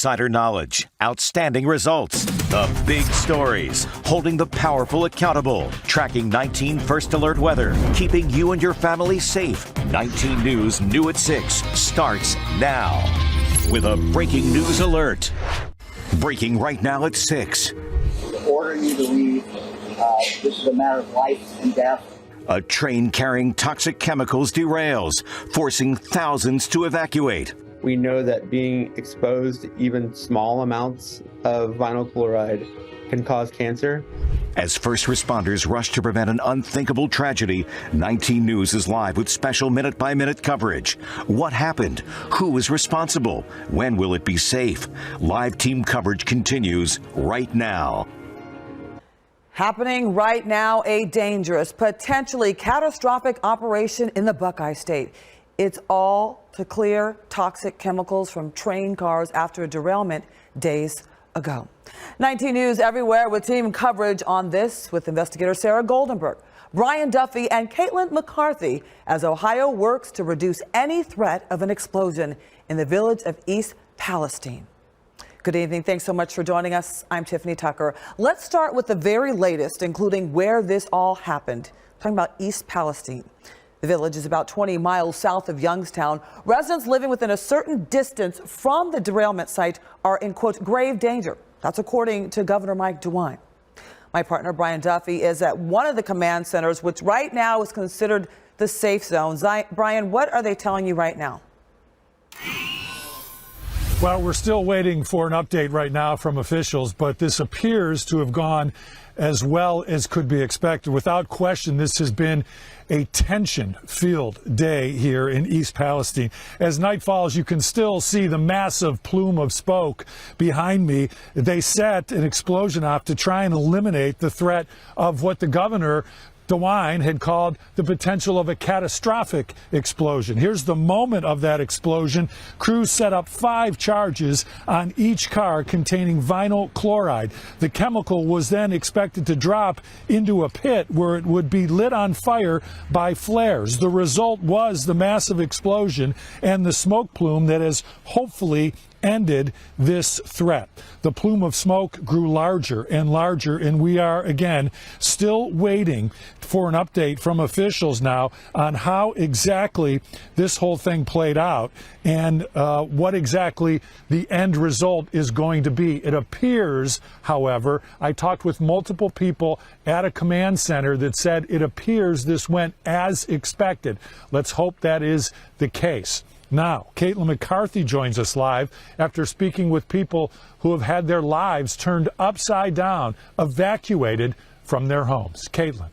insider knowledge, outstanding results, the big stories, holding the powerful accountable, tracking 19 First Alert weather, keeping you and your family safe. 19 News New at 6 starts now with a breaking news alert. Breaking right now at 6. Ordering you to leave. This is a matter of life and death. A train carrying toxic chemicals derails, forcing thousands to evacuate. We know that being exposed to even small amounts of vinyl chloride can cause cancer. As first responders rush to prevent an unthinkable tragedy, 19 News is live with special minute-by-minute coverage. What happened? Who is responsible? When will it be safe? Live team coverage continues right now. Happening right now, a dangerous, potentially catastrophic operation in the Buckeye State. It's all to clear toxic chemicals from train cars after a derailment days ago. 19 News everywhere with team coverage on this with investigator Sarah Goldenberg, Brian Duffy, and Caitlin McCarthy as Ohio works to reduce any threat of an explosion in the village of East Palestine. Good evening. Thanks so much for joining us. I'm Tiffany Tucker. Let's start with the very latest, including where this all happened. Talking about East Palestine. The village is about 20 miles south of Youngstown. Residents living within a certain distance from the derailment site are in, quote, grave danger. That's according to Governor Mike DeWine. My partner, Brian Duffy, is at one of the command centers, which right now is considered the safe zone. Brian, what are they telling you right now? Well, we're still waiting for an update right now from officials, but this appears to have gone as well as could be expected. Without question, this has been a tension-filled day here in East Palestine. As night falls, you can still see the massive plume of smoke behind me. They set an explosion off to try and eliminate the threat of what the governor DeWine had called the potential of a catastrophic explosion. Here's the moment of that explosion. Crews set up 5 charges on each car containing vinyl chloride. The chemical was then expected to drop into a pit where it would be lit on fire by flares. The result was the massive explosion and the smoke plume that has hopefully ended this threat. The plume of smoke grew larger and larger, and we are, again, still waiting for an update from officials now on how exactly this whole thing played out and what exactly the end result is going to be. It appears, however, I talked with multiple people at a command center that said it appears this went as expected. Let's hope that is the case. Now, Caitlin McCarthy joins us live after speaking with people who have had their lives turned upside down, evacuated from their homes. Caitlin.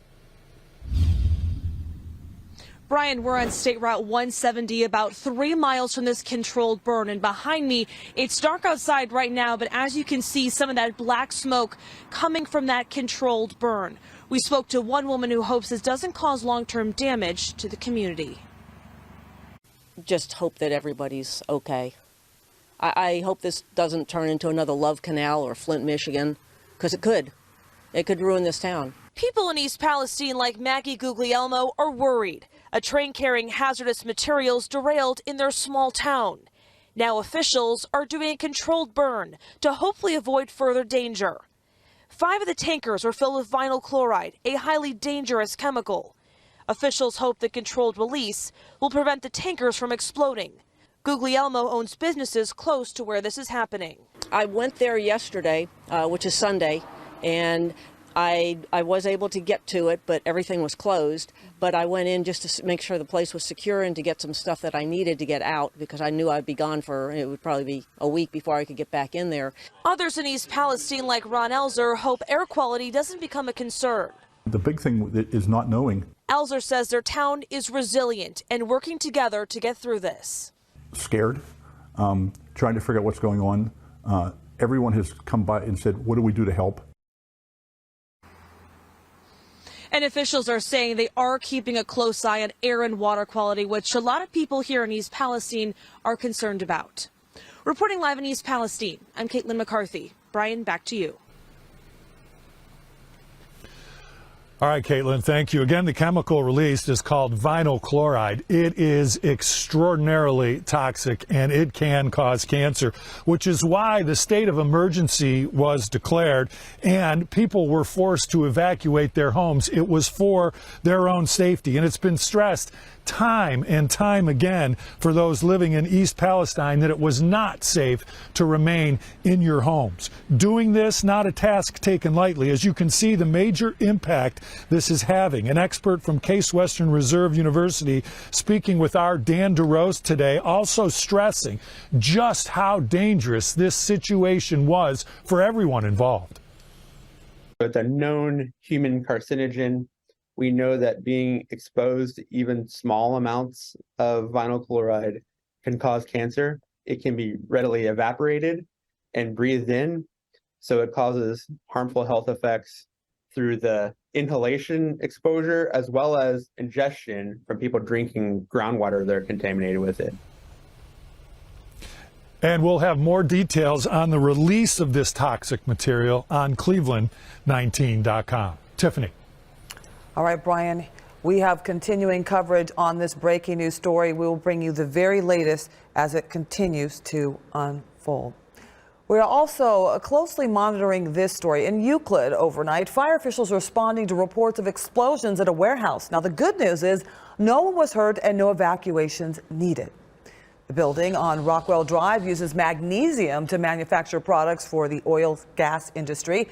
Brian, we're on State Route 170, about 3 miles from this controlled burn. And behind me, it's dark outside right now, but as you can see, some of that black smoke coming from that controlled burn. We spoke to one woman who hopes this doesn't cause long-term damage to the community. Just hope that everybody's okay. I hope this doesn't turn into another Love Canal or Flint, Michigan, because it could. It could ruin this town. People in East Palestine like Maggie Guglielmo are worried. A train carrying hazardous materials derailed in their small town. Now officials are doing a controlled burn to hopefully avoid further danger. 5 of the tankers were filled with vinyl chloride, a highly dangerous chemical. Officials hope the controlled release will prevent the tankers from exploding. Guglielmo owns businesses close to where this is happening. I went there yesterday, which is Sunday, and I was able to get to it, but everything was closed. But I went in just to make sure the place was secure and to get some stuff that I needed to get out because I knew I'd be gone it would probably be a week before I could get back in there. Others in East Palestine like Ron Elzer hope air quality doesn't become a concern. The big thing is not knowing. Elzer says their town is resilient and working together to get through this. Scared, trying to figure out what's going on. Everyone has come by and said, what do we do to help? And officials are saying they are keeping a close eye on air and water quality, which a lot of people here in East Palestine are concerned about. Reporting live in East Palestine, I'm Caitlin McCarthy. Brian, back to you. All right, Caitlin, thank you. Again, the chemical released is called vinyl chloride. It is extraordinarily toxic, and it can cause cancer, which is why the state of emergency was declared, and people were forced to evacuate their homes. It was for their own safety, and it's been stressed time and time again for those living in East Palestine that it was not safe to remain in your homes. Doing this, not a task taken lightly. As you can see, the major impact this is having. An expert from Case Western Reserve University speaking with our Dan DeRose today, also stressing just how dangerous this situation was for everyone involved. It's a known human carcinogen. We know that being exposed to even small amounts of vinyl chloride can cause cancer. It can be readily evaporated and breathed in, so it causes harmful health effects through the inhalation exposure as well as ingestion from people drinking groundwater that are contaminated with it. And we'll have more details on the release of this toxic material on Cleveland19.com. Tiffany. All right, Brian, we have continuing coverage on this breaking news story. We will bring you the very latest as it continues to unfold. We are also closely monitoring this story. In Euclid overnight, fire officials are responding to reports of explosions at a warehouse. Now, the good news is no one was hurt and no evacuations needed. The building on Rockwell Drive uses magnesium to manufacture products for the oil gas industry.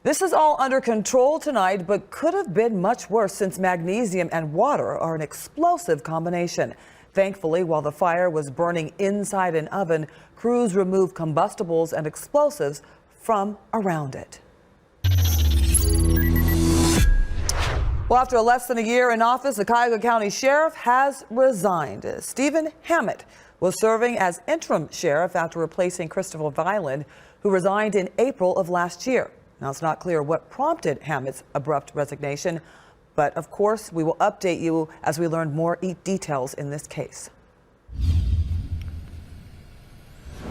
This is all under control tonight, but could have been much worse since magnesium and water are an explosive combination. Thankfully, while the fire was burning inside an oven, crews removed combustibles and explosives from around it. Well, after less than a year in office, the Cuyahoga County Sheriff has resigned. Stephen Hammett was serving as interim sheriff after replacing Christopher Violin, who resigned in April of last year. Now, it's not clear what prompted Hammett's abrupt resignation, but of course, we will update you as we learn more details in this case.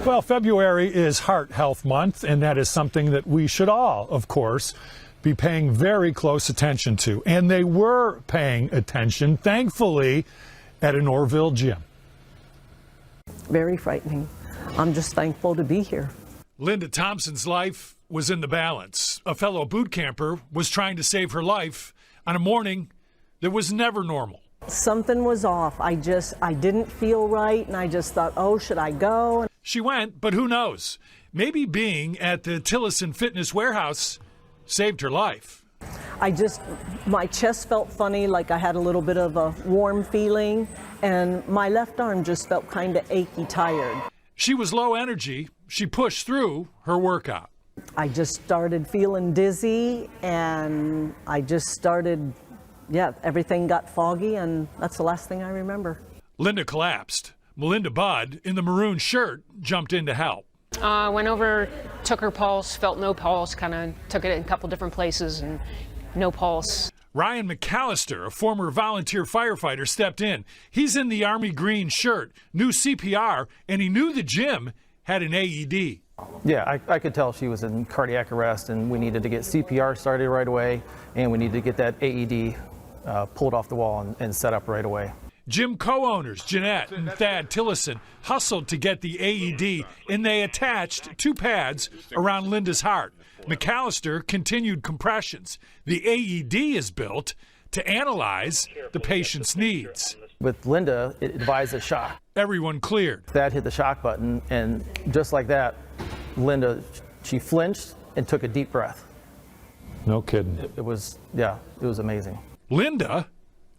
Well, February is Heart Health Month, and that is something that we should all, of course, be paying very close attention to. And they were paying attention, thankfully, at an Orville gym. Very frightening. I'm just thankful to be here. Linda Thompson's life was in the balance. A fellow boot camper was trying to save her life on a morning that was never normal. Something was off. I didn't feel right, and I just thought, oh, should I go? She went, but who knows? Maybe being at the Tillison Fitness Warehouse saved her life. My chest felt funny, like I had a little bit of a warm feeling, and my left arm just felt kind of achy, tired. She was low energy. She pushed through her workout. I just started feeling dizzy, and everything got foggy, and that's the last thing I remember. Linda collapsed. Melinda Budd, in the maroon shirt, jumped in to help. Went over, took her pulse, felt no pulse, kind of took it in a couple different places and no pulse. Ryan McAllister, a former volunteer firefighter, stepped in. He's in the army green shirt, knew CPR, and he knew the gym had an AED. Yeah, I could tell she was in cardiac arrest, and we needed to get CPR started right away, and we needed to get that AED pulled off the wall and set up right away. Gym co-owners Jeanette and Thad Tillison hustled to get the AED, and they attached 2 pads around Linda's heart. McAllister continued compressions. The AED is built to analyze the patient's needs. With Linda, it advised a shock. Everyone cleared. Thad hit the shock button, and just like that, Linda, she flinched and took a deep breath. No kidding. It was amazing. Linda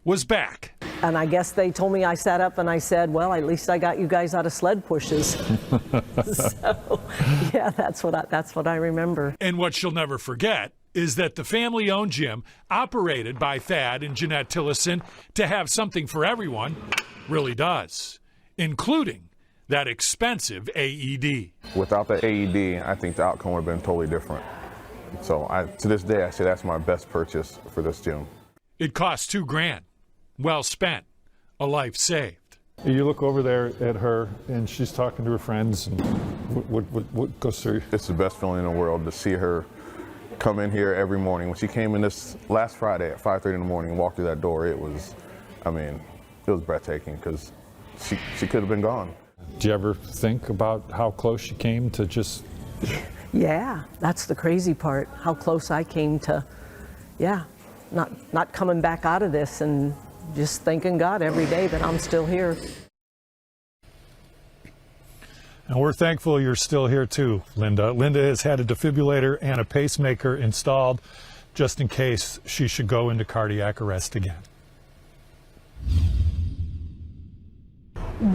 was back. And I guess they told me I sat up and I said, well, at least I got you guys out of sled pushes. So, yeah, that's what I remember. And what she'll never forget is that the family-owned gym, operated by Thad and Jeanette Tillison to have something for everyone, really does, including that expensive AED. Without the AED, I think the outcome would have been totally different. So to this day, I say that's my best purchase for this gym. It cost $2,000. Well spent. A life saved. You look over there at her, and she's talking to her friends, and what goes through you? It's the best feeling in the world to see her come in here every morning. When she came in this last Friday at 5:30 in the morning and walked through that door, it was breathtaking because she could have been gone. Do you ever think about how close she came to just... Yeah, that's the crazy part, how close I came to, not coming back out of this and just thanking God every day that I'm still here. And we're thankful you're still here too, Linda. Linda has had a defibrillator and a pacemaker installed just in case she should go into cardiac arrest again.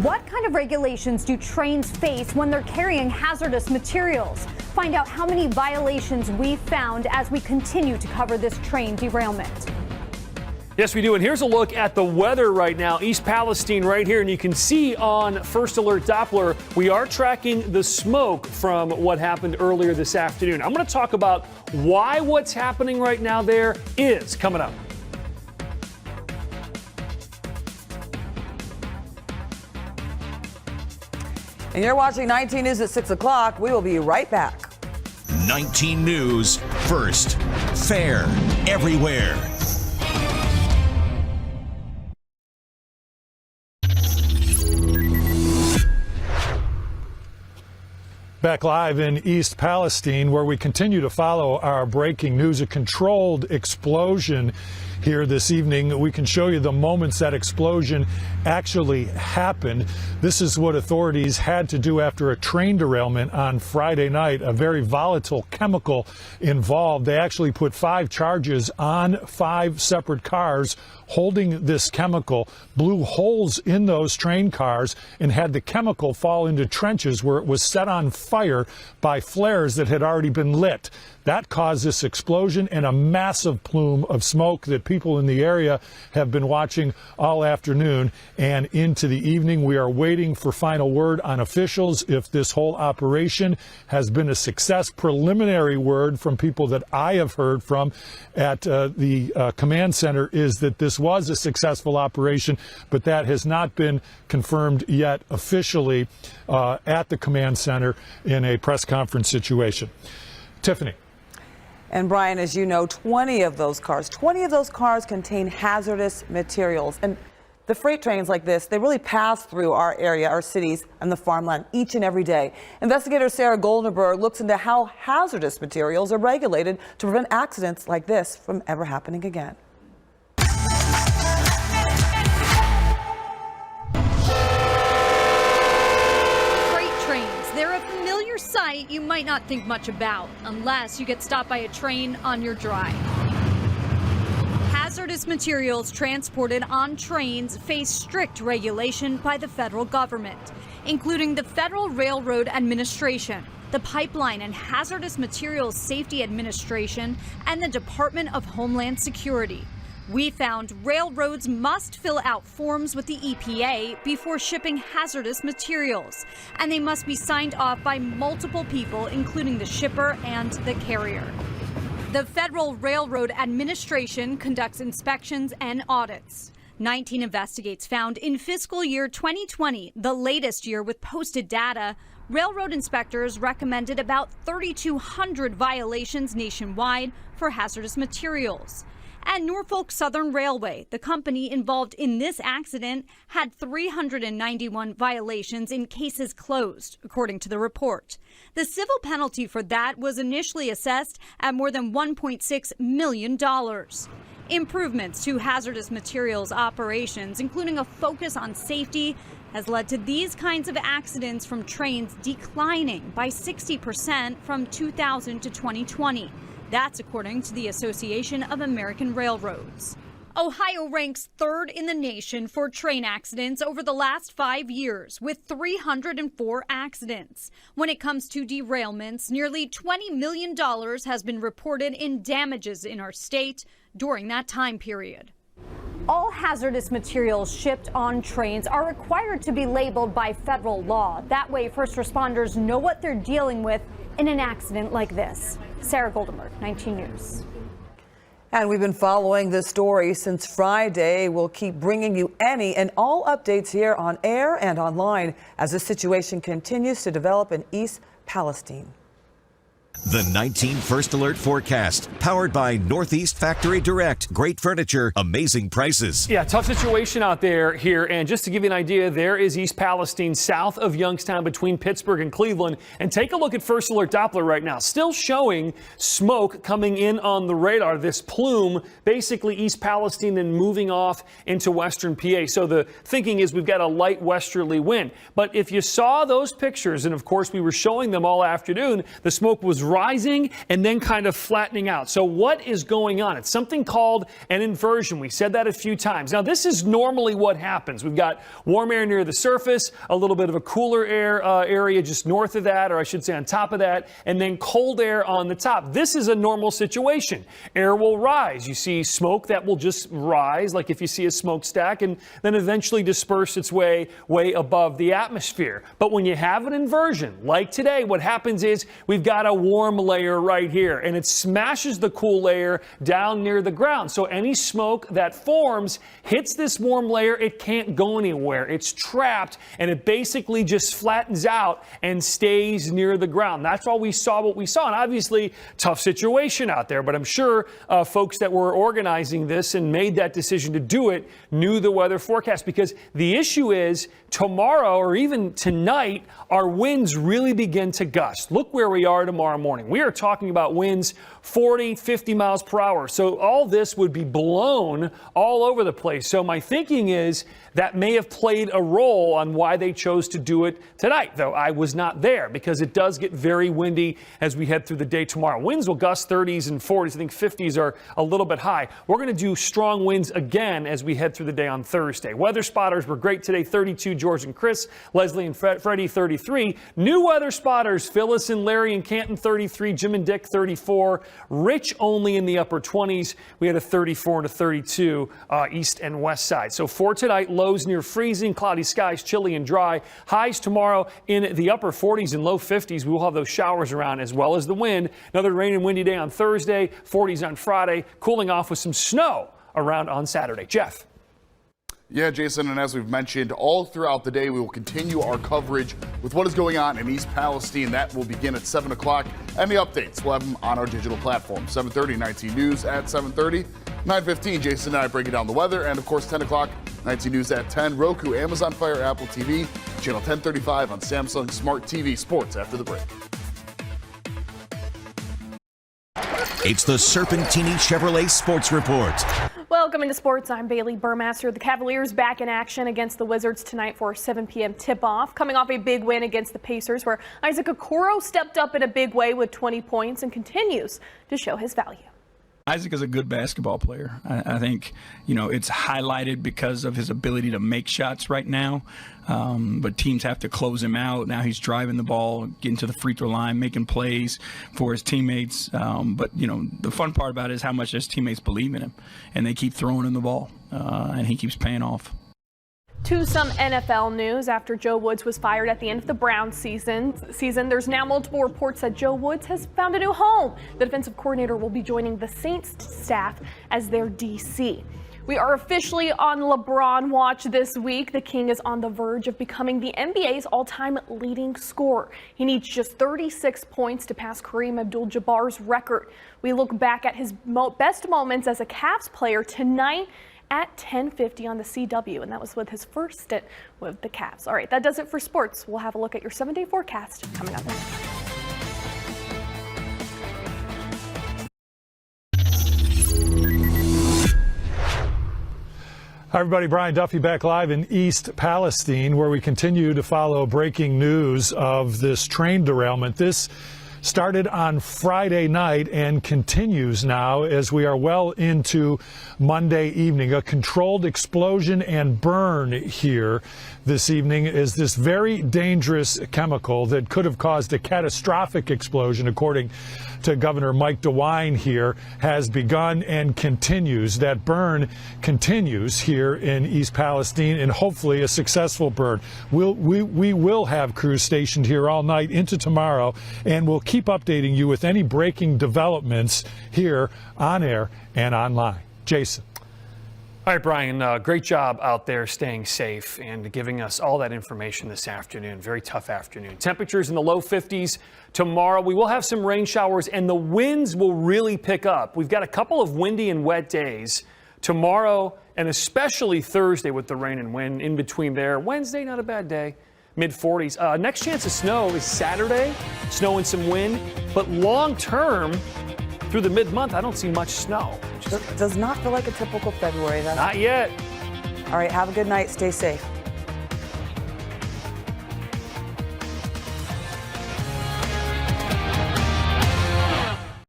What kind of regulations do trains face when they're carrying hazardous materials? Find out how many violations we found as we continue to cover this train derailment. Yes, we do. And here's a look at the weather right now. East Palestine right here. And you can see on First Alert Doppler, we are tracking the smoke from what happened earlier this afternoon. I'm going to talk about why what's happening right now there is coming up. And you're watching 19 News at 6 o'clock. We will be right back. 19 News first, fair, everywhere. Back live in East Palestine, where we continue to follow our breaking news. A controlled explosion here this evening. We can show you the moments that explosion actually happened. This is what authorities had to do after a train derailment on Friday night. A very volatile chemical involved. They actually put 5 charges on 5 separate cars holding this chemical, blew holes in those train cars, and had the chemical fall into trenches where it was set on fire by flares that had already been lit. That caused this explosion and a massive plume of smoke that people in the area have been watching all afternoon and into the evening. We are waiting for final word on officials if this whole operation has been a success. Preliminary word from people that I have heard from at the command center is that this was a successful operation, but that has not been confirmed yet officially at the command center in a press conference situation. Tiffany. And Brian, as you know, 20 of those cars contain hazardous materials. And the freight trains like this, they really pass through our area, our cities, and the farmland each and every day. Investigator Sarah Goldenberg looks into how hazardous materials are regulated to prevent accidents like this from ever happening again. Sight you might not think much about unless you get stopped by a train on your drive. Hazardous materials transported on trains face strict regulation by the federal government, including the Federal Railroad Administration, the Pipeline and Hazardous Materials Safety Administration, and the Department of Homeland Security. We found railroads must fill out forms with the EPA before shipping hazardous materials, and they must be signed off by multiple people, including the shipper and the carrier. The Federal Railroad Administration conducts inspections and audits. 19 Investigates found in fiscal year 2020, the latest year with posted data, railroad inspectors recommended about 3,200 violations nationwide for hazardous materials. And Norfolk Southern Railway, the company involved in this accident, had 391 violations in cases closed, according to the report. The civil penalty for that was initially assessed at more than $1.6 million. Improvements to hazardous materials operations, including a focus on safety, has led to these kinds of accidents from trains declining by 60% from 2000 to 2020. That's according to the Association of American Railroads. Ohio ranks 3rd in the nation for train accidents over the last 5 years, with 304 accidents. When it comes to derailments, nearly $20 million has been reported in damages in our state during that time period. All hazardous materials shipped on trains are required to be labeled by federal law. That way, first responders know what they're dealing with in an accident like this. Sarah Goldenberg, 19 News. And we've been following this story since Friday. We'll keep bringing you any and all updates here on air and online as the situation continues to develop in East Palestine. The 19 First Alert forecast, powered by Northeast Factory Direct. Great furniture, amazing prices. Yeah, tough situation out there here. And just to give you an idea, there is East Palestine, south of Youngstown, between Pittsburgh and Cleveland. And take a look at First Alert Doppler right now. Still showing smoke coming in on the radar. This plume, basically East Palestine, then moving off into western PA. So the thinking is we've got a light westerly wind. But if you saw those pictures, and of course we were showing them all afternoon, the smoke was rising and then kind of flattening out. So what is going on? It's something called an inversion. We said that a few times. Now, this is normally what happens. We've got warm air near the surface, a little bit of a cooler air area just north of that, or I should say on top of that, and then cold air on the top. This is a normal situation. Air will rise. You see smoke that will just rise, like if you see a smokestack, and then eventually disperse its way above the atmosphere. But when you have an inversion, like today, what happens is we've got a warm layer right here, and it smashes the cool layer down near the ground. So any smoke that forms hits this warm layer, it can't go anywhere. It's trapped, and it basically just flattens out and stays near the ground. That's why we saw what we saw. And obviously, tough situation out there, but I'm sure folks that were organizing this and made that decision to do it knew the weather forecast, because the issue is tomorrow or even tonight, our winds really begin to gust. Look where we are tomorrow morning. We are talking about winds 40, 50 miles per hour. So all this would be blown all over the place. So my thinking is that may have played a role on why they chose to do it tonight, though I was not there, because it does get very windy as we head through the day tomorrow. Winds will gust 30s and 40s. I think 50s are a little bit high. We're going to do strong winds again as we head through the day on Thursday. Weather spotters were great today. 32, George and Chris. Leslie and Freddie, 33. New weather spotters, Phyllis and Larry and Canton, 33. Jim and Dick, 34. Rich only in the upper 20s. We had a 34 and a 32 east and west side. So for tonight, lows near freezing, cloudy skies, chilly and dry. Highs tomorrow in the upper 40s and low 50s. We will have those showers around as well as the wind. Another rain and windy day on Thursday, 40s on Friday, cooling off with some snow around on Saturday. Jeff. Yeah, Jason, and as we've mentioned, all throughout the day, we will continue our coverage with what is going on in East Palestine. That will begin at 7 o'clock, and the updates, we'll have them on our digital platform. 7:30, 19 News at 7:30. 9:15, Jason and I breaking down the weather, and of course, 10 o'clock, 19 News at 10. Roku, Amazon Fire, Apple TV, channel 1035 on Samsung Smart TV. Sports after the break. It's the Serpentini Chevrolet Sports Report. Welcome into sports. I'm Bailey Burmaster. The Cavaliers back in action against the Wizards tonight for a 7 p.m. tip-off. Coming off a big win against the Pacers, where Isaac Okoro stepped up in a big way with 20 points and continues to show his value. Isaac is a good basketball player. I think, it's highlighted because of his ability to make shots right now. But teams have to close him out. Now he's driving the ball, getting to the free throw line, making plays for his teammates. But the fun part about it is how much his teammates believe in him, and they keep throwing him the ball, and he keeps paying off. To some NFL news, after Joe Woods was fired at the end of the Browns season, there's now multiple reports that Joe Woods has found a new home. The defensive coordinator will be joining the Saints staff as their DC. We are officially on LeBron watch this week. The King is on the verge of becoming the NBA's all-time leading scorer. He needs just 36 points to pass Kareem Abdul-Jabbar's record. We look back at his best moments as a Cavs player tonight at 10:50 on the CW, and that was with his first stint with the Cavs. All right, that does it for sports. We'll have a look at your 7-day forecast coming up next. Hi, everybody. Brian Duffy back live in East Palestine, where we continue to follow breaking news of this train derailment. This started on Friday night and continues now as we are well into Monday evening. A controlled explosion and burn here this evening is this very dangerous chemical that could have caused a catastrophic explosion, according to Governor Mike DeWine here, has begun and continues. That burn continues here in East Palestine, and hopefully a successful burn. We will have crews stationed here all night into tomorrow, and we'll keep updating you with any breaking developments here on air and online. Jason. All right, Brian, great job out there staying safe and giving us all that information this afternoon. Very tough afternoon. Temperatures in the low 50s tomorrow. We will have some rain showers and the winds will really pick up. We've got a couple of windy and wet days tomorrow and especially Thursday with the rain and wind in between there. Wednesday, not a bad day. Mid-40s. Next chance of snow is Saturday. Snow and some wind. But long term, through the mid-month, I don't see much snow. Does not feel like a typical February. Not yet. All right, have a good night. Stay safe.